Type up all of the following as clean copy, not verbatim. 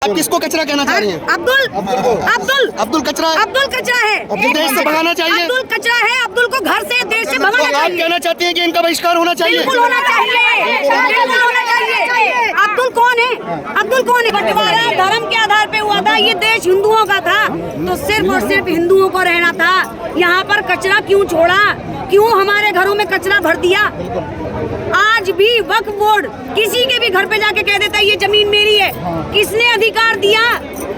आप किसको कचरा कहना चाह रही हैं? अब्दुल कचरा है। अब्दुल कचरा है। देश से भगाना चाहिए। अब्दुल कचरा है। अब्दुल को घर से देश से भगाना आप चाहिए। कहना चाहती हैं कि इनका बहिष्कार होना चाहिए? बिल्कुल होना चाहिए। बिल्कुल होना चाहिए। अब्दुल कौन है? अब्दुल कौन है? बंटवारा धर्म के आधार पे हुआ था। ये देश हिंदुओं का था तो सिर्फ और सिर्फ हिंदुओं को रहना था। यहाँ पर कचरा क्यों छोड़ा? क्यों हमारे घरों में कचरा भर दिया? आज भी वक्फ बोर्ड किसी के भी घर पे जाके कह देता है ये जमीन मेरी है। किसने अधिकार दिया?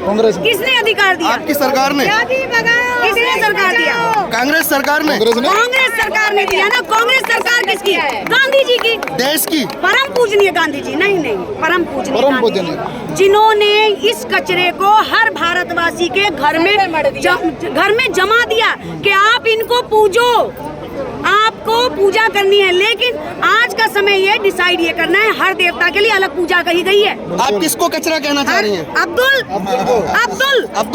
कांग्रेस। किसने अधिकार दिया? आपकी सरकार ने। किसने सरकार दिया? कांग्रेस सरकार ने। कांग्रेस सरकार ने दिया ना। कांग्रेस सरकार किसकी है? गांधी जी की। देश की। परम पूजनीय गांधी जी। नहीं परम पूजनीय गांधी जी, जिन्होंने इस कचरे को हर भारतवासी के घर में जमा दिया कि आप इनको पूजो, आपको पूजा करनी है। लेकिन आज का समय ये डिसाइड ये करना है हर देवता के लिए अलग पूजा कही गई है। आप किसको कचरा कहना चाह रही हैं? अब्दुल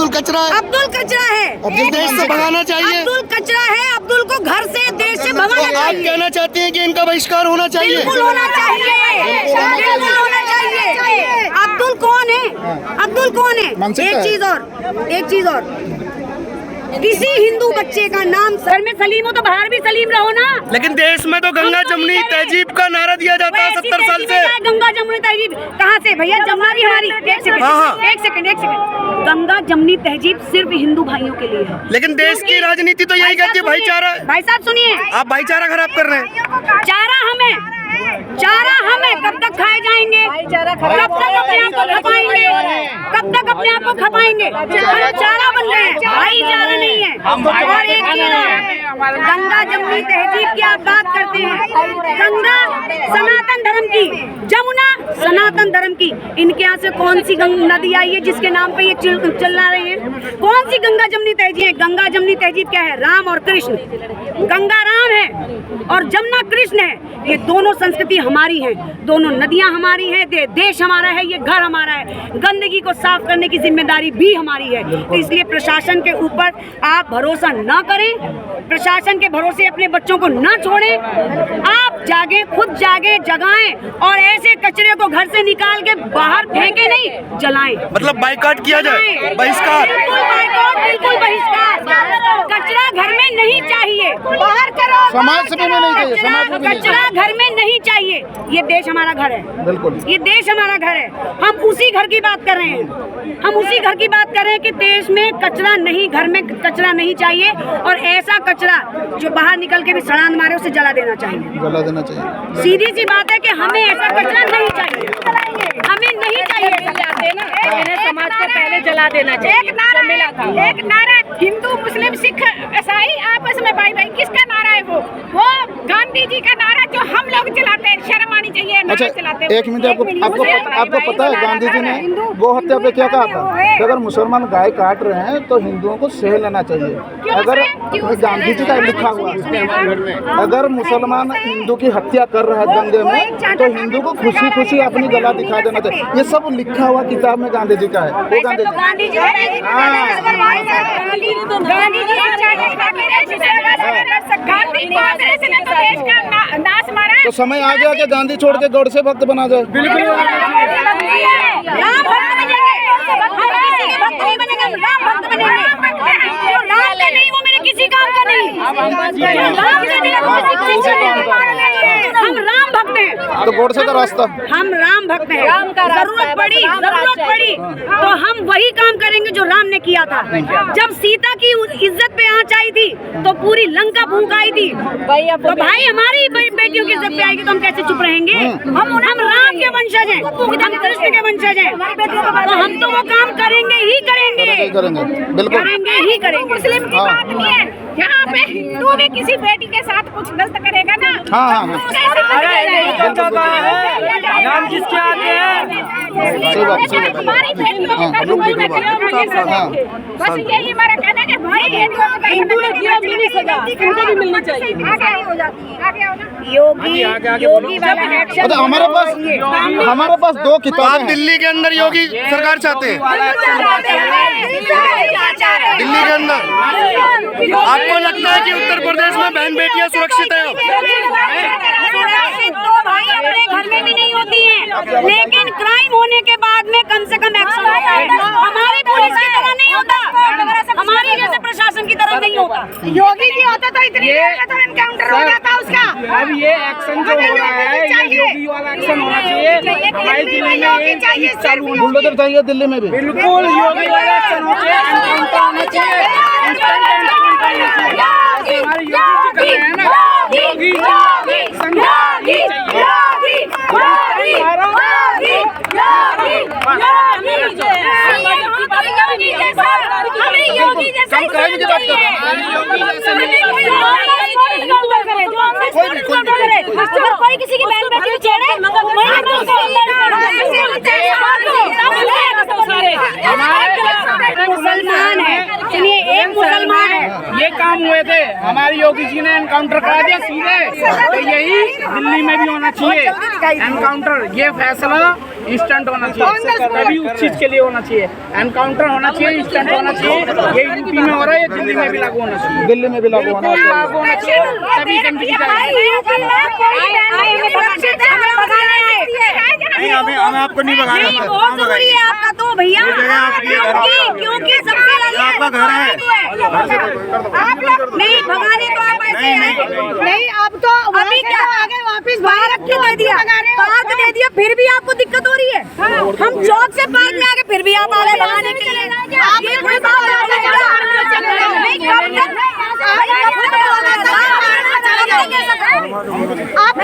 कचरा है। अब्दुल कचरा है। देश से भगाना चाहिए। अब्दुल कचरा है। अब्दुल को घर से देश से भगाना आप चाहिए। कहना चाहती हैं कि इनका बहिष्कार होना चाहिए? बिल्कुल होना चाहिए। बिल्कुल होना चाहिए। अब्दुल कौन है? अब्दुल कौन है? एक चीज और किसी हिंदू बच्चे का नाम सर में सलीम हो तो बाहर भी सलीम रहो ना। लेकिन देश में तो गंगा जमुनी तहजीब का नारा दिया जाता है 70 साल से। गंगा जमुनी तहजीब कहाँ से भैया? जमुना भी हमारी। एक सेकंड। गंगा जमुनी तहजीब सिर्फ हिंदू भाइयों के लिए है। लेकिन देश की राजनीति तो यही कहती है भाईचारा। भाई साहब सुनिए, आप भाईचारा खराब कर रहे हैं। चारा हमें कब तक खाए जाएंगे? कब तक अपने आप को खपाएंगे? कब तक अपने आप को खपाएंगे? हम चारा बन रहे हैं, भाईचारा नहीं है। और एक चीज, गंगा जमुनी तहजीब की आप बात करते हैं। गंगा सनातन धर्म की, जमुना सनातन धर्म की। इनके यहाँ से कौन सी नदी आई है जिसके नाम पे ये चला रहे हैं? कौन सी गंगा जमुनी तहजीब है? गंगा जमुनी तहजीब क्या है? राम और कृष्ण। गंगा राम है और जमुना कृष्ण है। ये दोनों संस्कृति हमारी है, दोनों नदियां हमारी है, देश हमारा है, ये घर हमारा है। गंदगी को साफ करने की जिम्मेदारी भी हमारी है। तो इसलिए प्रशासन के ऊपर आप भरोसा न करें, प्रशासन के भरोसे अपने बच्चों को न छोड़ें। आप जागे, खुद जागे, जगाएं और ऐसे कचरे को घर से निकाल के बाहर फेंके नहीं, जलाएं। मतलब बाइकआउट किया जाए, बहिष्कार। बिल्कुल बहिष्कार। कचरा घर में नहीं चाहिए, बाहर करो। समाज में नहीं चाहिए, समाज में कचरा घर में नहीं चाहिए। ये देश हमारा घर है। बिल्कुल, ये देश हमारा घर है। हम उसी घर की बात कर रहे हैं। हम उसी घर की बात कर रहे हैं कि देश में कचरा नहीं, घर में कचरा नहीं चाहिए। और ऐसा कचरा जो बाहर निकल के भी सड़ान मारे उसे जला देना चाहिए। सीधी सी बात है कि हमें ऐसा कचरा नहीं चाहिए, हमें नहीं चाहिए। समाज को पहले जला देना चाहिए। एक नारा हिंदू मुस्लिम सिख ईसाई आपस में भाई किसका नारा है? वो गांधी जी का नारा जो हम लोग चलाते हैं। शर्म आनी चाहिए नारा चलाते हैं। एक मिनट, आपको पता है गांधी जी ने गौ हत्या पे क्या कहा था? कि अगर मुसलमान गाय काट रहे हैं तो हिंदुओं को सह लेना चाहिए। अगर गांधी जी का लिखा हुआ, अगर मुसलमान हिंदू की हत्या कर रहा है दंगे में तो हिंदू को खुशी खुशी अपनी गला दिखा देना चाहिए। ये सब लिखा हुआ किताब में गांधी जी का है। वो गांधी जी तो समय आ गया कि गांधी छोड़ के गौड़ से भक्त बना जाए। बिल्कुल, वो मेरे किसी काम का नहीं। हम राम भक्त हैं तो गौड़ से का रास्ता। हम राम भक्त हैं। जरूरत पड़ी तो हम वही काम करेंगे जो राम ने किया था। जब सीता की इज्जत पे आँच आई थी तो पूरी लंका भूख आई थी। तो भाई हमारी बेटियों की इज्जत पे आएगी तो हम कैसे चुप रहेंगे? हम राम के वंशज हैं, हम कृष्ण के वंशज हैं। तो हम तो वो काम करेंगे ही करेंगे। मुस्लिम की बात नहीं है यहाँ पे। हिंदू भी किसी बेटी के साथ कुछ गलत करेगा ना। नाम जिसके आगे है हमारी बेटियों बस यही हमारा कहना है। भाई हिंदू ने दिया मिली सजा, उनको भी मिलनी चाहिए। आगे आओ ना। योगी हमारे पास 2 किताबें हैं। दिल्ली के अंदर योगी सरकार चाहते हैं। दिल्ली के अंदर आपको लगता है कि उत्तर प्रदेश में बहन बेटियां सुरक्षित है? सुरक्षित तो भाई अपने घर में भी नहीं होती हैं, लेकिन क्राइम होने के बाद में कम से कम एक्शन होता है। हमारी पुलिस की तरह नहीं होता, हमारी जैसे प्रशासन की तरह नहीं होता। योगी जी होता तो इतनी देर में तो एनकाउंटर हो जाता उसका। अब ये एक्शन जो हो रहा है ये योगी वाला एक्शन होना चाहिए। हमारी दिल्ली में ये चीज चालू होनी बुलडोजर चाहिए दिल्ली में भी। बिल्कुल योगी वाला एक्शन होना चाहिए, एनकाउंटर होना चाहिए, इंस्टेंट एनकाउंटर होना चाहिए। हमारे योगी जी कर रहे हैं ना, योगी योगी जैसा अगर कोई किसी की बहन बेटी छेड़े मुसलमान है, चलिए एक मुसलमान है। ये काम हुए थे, हमारे योगी जी ने एनकाउंटर करा दिया सीधे। तो यही दिल्ली में भी होना चाहिए एनकाउंटर। ये फैसला इंस्टेंट होना चाहिए, तभी उस चीज के लिए होना चाहिए। एनकाउंटर होना चाहिए, इंस्टेंट होना चाहिए। ये यूपी में हो रहा है, ये दिल्ली में भी लागू होना चाहिए। दिल्ली में भी लागू होना चाहिए। लागू होना चाहिए, तभी गंदगी हमें आपको नहीं भगाना। बहुत जरूरी है आपका तो भैया, क्योंकि सबसे आपका घर है। आप लोग नहीं भगाने तो आप ऐसे नहीं, आप तो अभी क्या आगे वापस बाहर रख के दे दिया, पार्क दे दिया, फिर भी आपको दिक्कत हो रही है। हम चौक से पार्क में आके फिर भी आप आ रहे भगाने के लिए। ये कोई बात आप